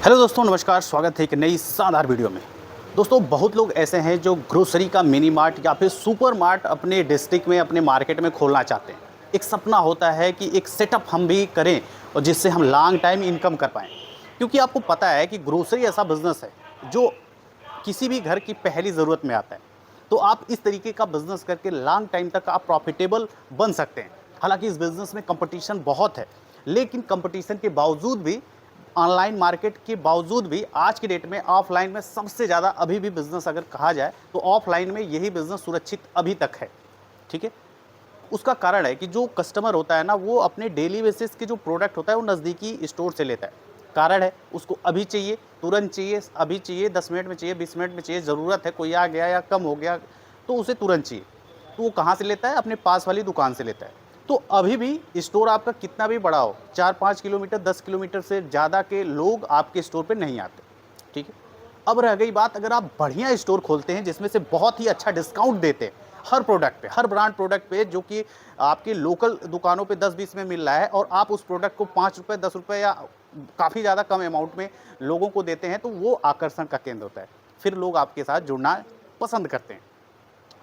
Hello दोस्तों, नमस्कार। स्वागत है एक नई शानदार वीडियो में। दोस्तों, बहुत लोग ऐसे हैं जो ग्रोसरी का मिनी मार्ट या फिर सुपर मार्ट अपने डिस्ट्रिक्ट में, अपने मार्केट में खोलना चाहते हैं। एक सपना होता है कि एक सेटअप हम भी करें और जिससे हम लॉन्ग टाइम इनकम कर पाएँ। क्योंकि आपको पता है कि ग्रोसरी ऐसा बिज़नेस है जो किसी भी घर की पहली ज़रूरत में आता है। तो आप इस तरीके का बिज़नेस करके लॉन्ग टाइम तक आप प्रॉफ़िटेबल बन सकते हैं। हालाँकि इस बिज़नेस में कॉम्पिटिशन बहुत है, लेकिन कॉम्पिटिशन के बावजूद भी, ऑनलाइन मार्केट के बावजूद भी आज की डेट में ऑफ़लाइन में सबसे ज़्यादा अभी भी बिज़नेस अगर कहा जाए तो ऑफ़लाइन में यही बिज़नेस सुरक्षित अभी तक है। ठीक है? उसका कारण है कि जो कस्टमर होता है ना, वो अपने डेली बेसिस के जो प्रोडक्ट होता है वो नज़दीकी स्टोर से लेता है। कारण है, उसको अभी चाहिए, तुरंत चाहिए, अभी चाहिए, 10 मिनट में चाहिए, 20 मिनट में चाहिए, ज़रूरत है, कोई आ गया या कम हो गया तो उसे तुरंत चाहिए। तो वो कहाँ से लेता है? अपने पास वाली दुकान से लेता है। तो अभी भी स्टोर आपका कितना भी बड़ा हो, 4-5 किलोमीटर, 10 किलोमीटर से ज़्यादा के लोग आपके स्टोर पे नहीं आते। ठीक है? अब रह गई बात, अगर आप बढ़िया स्टोर खोलते हैं जिसमें से बहुत ही अच्छा डिस्काउंट देते हैं हर प्रोडक्ट पे, हर ब्रांड प्रोडक्ट पे, जो कि आपकी लोकल दुकानों पे 10-20 में मिल रहा है और आप उस प्रोडक्ट को ₹5 ₹10 या काफ़ी ज़्यादा कम अमाउंट में लोगों को देते हैं, तो वो आकर्षण का केंद्र होता है। फिर लोग आपके साथ जुड़ना पसंद करते हैं।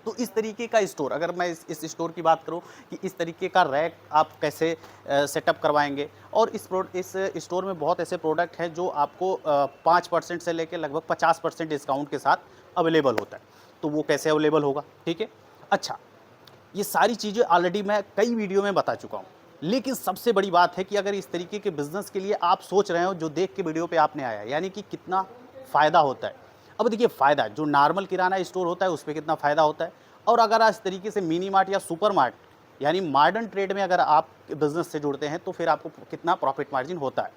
तो इस तरीके का स्टोर, अगर मैं इस स्टोर की बात करूं कि इस तरीके का रैक आप कैसे सेटअप करवाएंगे, और इस स्टोर में बहुत ऐसे प्रोडक्ट हैं जो आपको 5% से लेकर लगभग 50% डिस्काउंट के साथ अवेलेबल होता है। तो वो कैसे अवेलेबल होगा? ठीक है। अच्छा, ये सारी चीज़ें ऑलरेडी मैं कई वीडियो में बता चुका हूँ। लेकिन सबसे बड़ी बात है कि अगर इस तरीके के बिज़नेस के लिए आप सोच रहे हो, जो देख के वीडियो पे आपने आया, यानी कि कितना फ़ायदा होता है। अब देखिए, फ़ायदा जो नॉर्मल किराना स्टोर होता है, उसपे कितना फ़ायदा होता है, और अगर आज इस तरीके से मिनी मार्ट या सुपर मार्ट यानी मॉडर्न ट्रेड में अगर आप बिज़नेस से जुड़ते हैं, तो फिर आपको कितना प्रॉफ़िट मार्जिन होता है।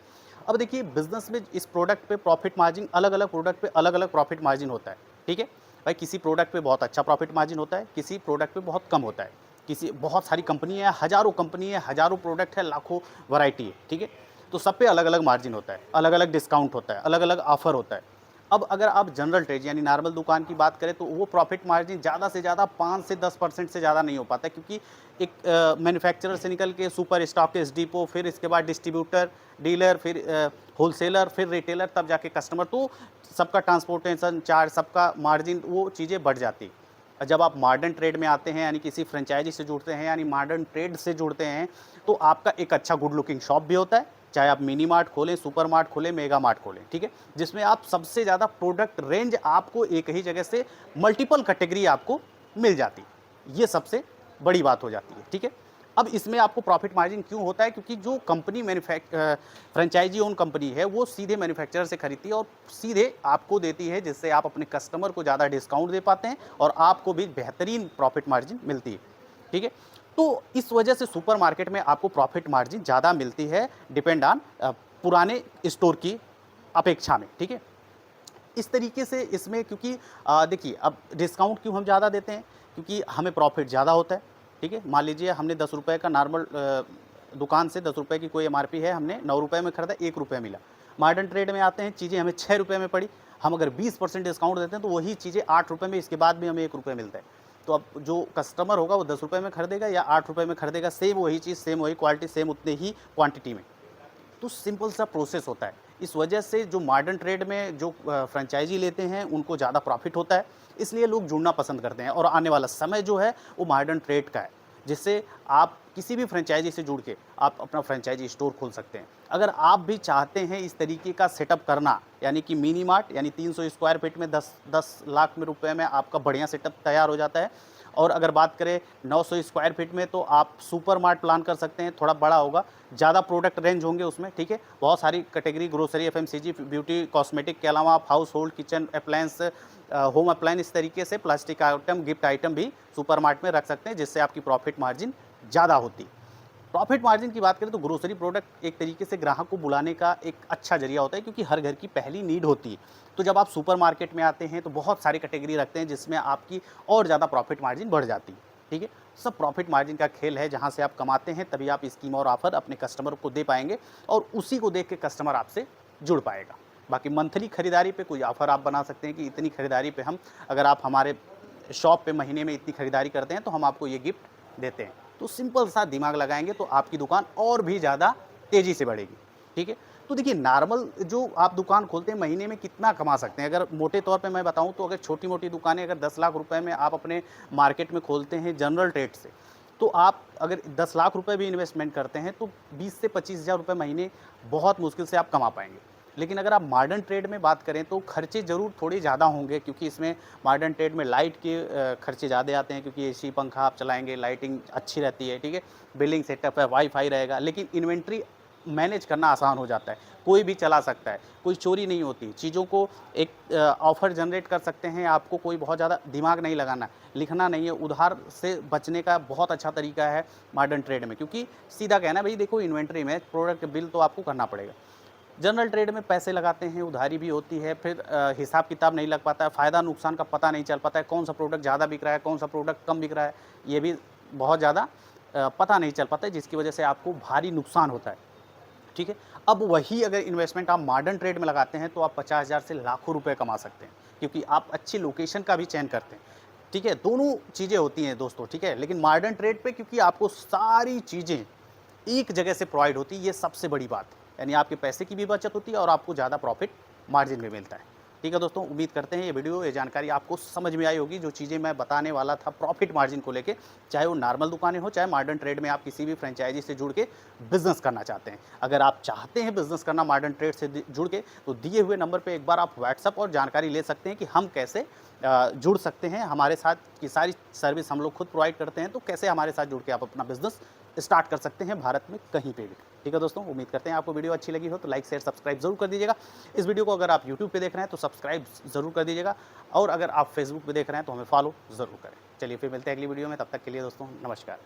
अब देखिए, बिज़नेस में इस प्रोडक्ट पे प्रॉफ़िट मार्जिन, अलग-अलग प्रोडक्ट पे अलग-अलग प्रॉफ़िट मार्जिन होता है। ठीक है? भाई, किसी प्रोडक्ट पे बहुत अच्छा प्रॉफ़िट मार्जिन होता है, किसी प्रोडक्ट पे बहुत कम होता है। किसी बहुत सारी कंपनी है, हज़ारों प्रोडक्ट है, लाखों वैरायटी है। ठीक है? तो सब पे अलग-अलग मार्जिन होता है, अलग-अलग डिस्काउंट होता है, अलग-अलग ऑफ़र होता है। अब अगर आप जनरल ट्रेड यानी नॉर्मल दुकान की बात करें, तो वो प्रॉफ़िट मार्जिन ज़्यादा से ज़्यादा 5 से 10% से ज़्यादा नहीं हो पाता है, क्योंकि एक मैन्युफैक्चरर से निकल के सुपर स्टॉकिस्ट, डिपो, फिर इसके बाद डिस्ट्रीब्यूटर, डीलर, फिर होलसेलर, फिर रिटेलर, तब जाके कस्टमर, तो सबका ट्रांसपोर्टेशन चार्ज, सबका मार्जिन, वो चीज़ें बढ़ जाती। जब आप मॉडर्न ट्रेड में आते हैं, यानी किसी फ्रेंचाइज़ी से जुड़ते हैं, यानी मॉडर्न ट्रेड से जुड़ते हैं, तो आपका एक अच्छा गुड लुकिंग शॉप भी होता है, चाहे आप मिनी मार्ट खोलें, सुपर मार्ट खोलें, मेगा मार्ट खोलें। ठीक है? जिसमें आप सबसे ज़्यादा प्रोडक्ट रेंज आपको एक ही जगह से मल्टीपल कैटेगरी आपको मिल जाती है। ये सबसे बड़ी बात हो जाती है। ठीक है? अब इसमें आपको प्रॉफिट मार्जिन क्यों होता है? क्योंकि जो कंपनी फ्रेंचाइजी ओन कंपनी है, वो सीधे मैन्युफैक्चरर से खरीदती है और सीधे आपको देती है, जिससे आप अपने कस्टमर को ज़्यादा डिस्काउंट दे पाते हैं और आपको भी बेहतरीन प्रॉफिट मार्जिन मिलती है। ठीक है? तो इस वजह से सुपर मार्केट में आपको प्रॉफिट मार्जिन ज़्यादा मिलती है, डिपेंड ऑन पुराने स्टोर की अपेक्षा में। ठीक है? इस तरीके से इसमें, क्योंकि देखिए, अब डिस्काउंट क्यों हम ज़्यादा देते हैं? क्योंकि हमें प्रॉफिट ज़्यादा होता है। ठीक है? मान लीजिए हमने ₹10 का नॉर्मल दुकान से ₹10 की कोई एमआरपी है, हमने ₹9 में खरीदा, ₹1 मिला। मॉडर्न ट्रेड में आते हैं, चीज़ें हमें ₹6 में पड़ी, हम अगर 20% डिस्काउंट देते हैं तो वही चीज़ें ₹8 में, इसके बाद भी हमें ₹1 मिलता है। तो अब जो कस्टमर होगा वो ₹10 में खरीदेगा या ₹8 में खरीदेगा, सेम वही चीज़, सेम वही क्वालिटी, सेम उतने ही क्वांटिटी में। तो सिंपल सा प्रोसेस होता है। इस वजह से जो मॉडर्न ट्रेड में जो फ्रेंचाइज़ी लेते हैं, उनको ज़्यादा प्रॉफ़िट होता है, इसलिए लोग जुड़ना पसंद करते हैं, और आने वाला समय जो है वो मॉडर्न ट्रेड का है, जिससे आप किसी भी फ्रेंचाइज़ी से जुड़ के आप अपना फ्रेंचाइज़ी स्टोर खोल सकते हैं। अगर आप भी चाहते हैं इस तरीके का सेटअप करना, यानी कि मिनी मार्ट, यानी 300 स्क्वायर फीट में 10 लाख में रुपए में आपका बढ़िया सेटअप तैयार हो जाता है। और अगर बात करें 900 स्क्वायर फीट में, तो आप सुपर मार्ट प्लान कर सकते हैं, थोड़ा बड़ा होगा, ज़्यादा प्रोडक्ट रेंज होंगे उसमें। ठीक है? बहुत सारी category, grocery, FMCG, beauty, cosmetic के अलावा आप house hold, kitchen appliance, home appliance, इस तरीके से प्लास्टिक आइटम, गिफ्ट आइटम भी सुपर मार्ट में रख सकते हैं, जिससे आपकी प्रॉफिट मार्जिन ज़्यादा होती है। प्रॉफिट मार्जिन की बात करें तो ग्रोसरी प्रोडक्ट एक तरीके से ग्राहक को बुलाने का एक अच्छा ज़रिया होता है, क्योंकि हर घर की पहली नीड होती है। तो जब आप सुपर मार्केट में आते हैं, तो बहुत सारी कैटेगरी रखते हैं, जिसमें आपकी और ज़्यादा प्रॉफिट मार्जिन बढ़ जाती है। ठीक है? सब प्रॉफिट मार्जिन का खेल है, जहाँ से आप कमाते हैं तभी आप स्कीम और ऑफ़र अपने कस्टमर को दे पाएँगे, और उसी को देख के कस्टमर आपसे जुड़ पाएगा। बाकी मंथली खरीदारी पे कोई ऑफ़र आप बना सकते हैं कि इतनी खरीदारी पे हम, अगर आप हमारे शॉप पे महीने में इतनी खरीदारी करते हैं, तो हम आपको ये गिफ्ट देते हैं। तो सिंपल सा दिमाग लगाएँगे तो आपकी दुकान और भी ज़्यादा तेज़ी से बढ़ेगी। ठीक है? तो देखिए नॉर्मल जो आप दुकान खोलते हैं महीने में कितना कमा सकते हैं? अगर मोटे तौर पे मैं बताऊँ तो अगर छोटी-मोटी दुकानें अगर 10 लाख रुपए में आप अपने मार्केट में खोलते हैं जनरल ट्रेड से, तो आप अगर 10 लाख रुपए भी इन्वेस्टमेंट करते हैं तो 20 से 25,000 रुपए महीने बहुत मुश्किल से आप कमा पाएँगे। लेकिन अगर आप मॉडर्न ट्रेड में बात करें तो खर्चे ज़रूर थोड़े ज़्यादा होंगे क्योंकि इसमें मॉडर्न ट्रेड में लाइट के खर्चे ज़्यादा आते हैं क्योंकि एसी पंखा आप चलाएँगे, लाइटिंग अच्छी रहती है, ठीक है? बिलिंग सेटअप है, वाई-फाई रहेगा, लेकिन इन्वेंट्री मैनेज करना आसान हो जाता है। कोई भी चला सकता है, कोई चोरी नहीं होती। चीज़ों को एक ऑफ़र जनरेट कर सकते हैं, आपको कोई बहुत ज़्यादा दिमाग नहीं लगाना, लिखना नहीं है। उधार से बचने का बहुत अच्छा तरीका है मॉडर्न ट्रेड में क्योंकि सीधा कहना है भई देखो इन्वेंट्री में प्रोडक्ट बिल तो आपको करना पड़ेगा। जनरल ट्रेड में पैसे लगाते हैं, उधारी भी होती है, फिर हिसाब-किताब नहीं लग पाता है, फ़ायदा-नुकसान का पता नहीं चल पाता है, कौन-सा प्रोडक्ट ज़्यादा बिक रहा है, कौन-सा प्रोडक्ट कम बिक रहा है, ये भी बहुत ज़्यादा पता नहीं चल पाता है, जिसकी वजह से आपको भारी नुकसान होता है। ठीक है? अब वही अगर इन्वेस्टमेंट आप मॉडर्न ट्रेड में लगाते हैं, तो आप 50,000 से लाखों रुपए कमा सकते हैं, क्योंकि आप अच्छी लोकेशन का भी चयन करते हैं। ठीक है? दोनों चीज़ें होती हैं दोस्तों, ठीक है? लेकिन मॉडर्न ट्रेड पे क्योंकि आपको सारी चीज़ें एक जगह से प्रोवाइड होती है, ये सबसे बड़ी बात है। यानी आपके पैसे की भी बचत होती है और आपको ज़्यादा प्रॉफ़िट मार्जिन भी मिलता है। ठीक है दोस्तों, उम्मीद करते हैं ये वीडियो, ये जानकारी आपको समझ में आई होगी, जो चीज़ें मैं बताने वाला था प्रॉफ़िट मार्जिन को लेके, चाहे वो नॉर्मल दुकानें हो, चाहे मॉडर्न ट्रेड में आप किसी भी फ्रेंचाइज़ी से जुड़ के बिज़नेस करना चाहते हैं। अगर आप चाहते हैं बिज़नेस करना मॉडर्न ट्रेड से जुड़ के, तो दिए हुए नंबर पे एक बार आप व्हाट्सएप और जानकारी ले सकते हैं कि हम कैसे जुड़ सकते हैं, हमारे साथ की सारी सर्विस हम लोग खुद प्रोवाइड करते हैं, तो कैसे हमारे साथ जुड़ के आप अपना बिज़नेस स्टार्ट कर सकते हैं भारत में कहीं पे भी। ठीक है दोस्तों, उम्मीद करते हैं आपको वीडियो अच्छी लगी हो तो लाइक, शेयर, सब्सक्राइब ज़रूर कर दीजिएगा। इस वीडियो को अगर आप यूट्यूब पे देख रहे हैं तो सब्सक्राइब ज़रूर कर दीजिएगा और अगर आप फेसबुक पे देख रहे हैं तो हमें फॉलो ज़रूर करें। चलिए फिर मिलते हैं अगली वीडियो में, तब तक के लिए दोस्तों नमस्कार।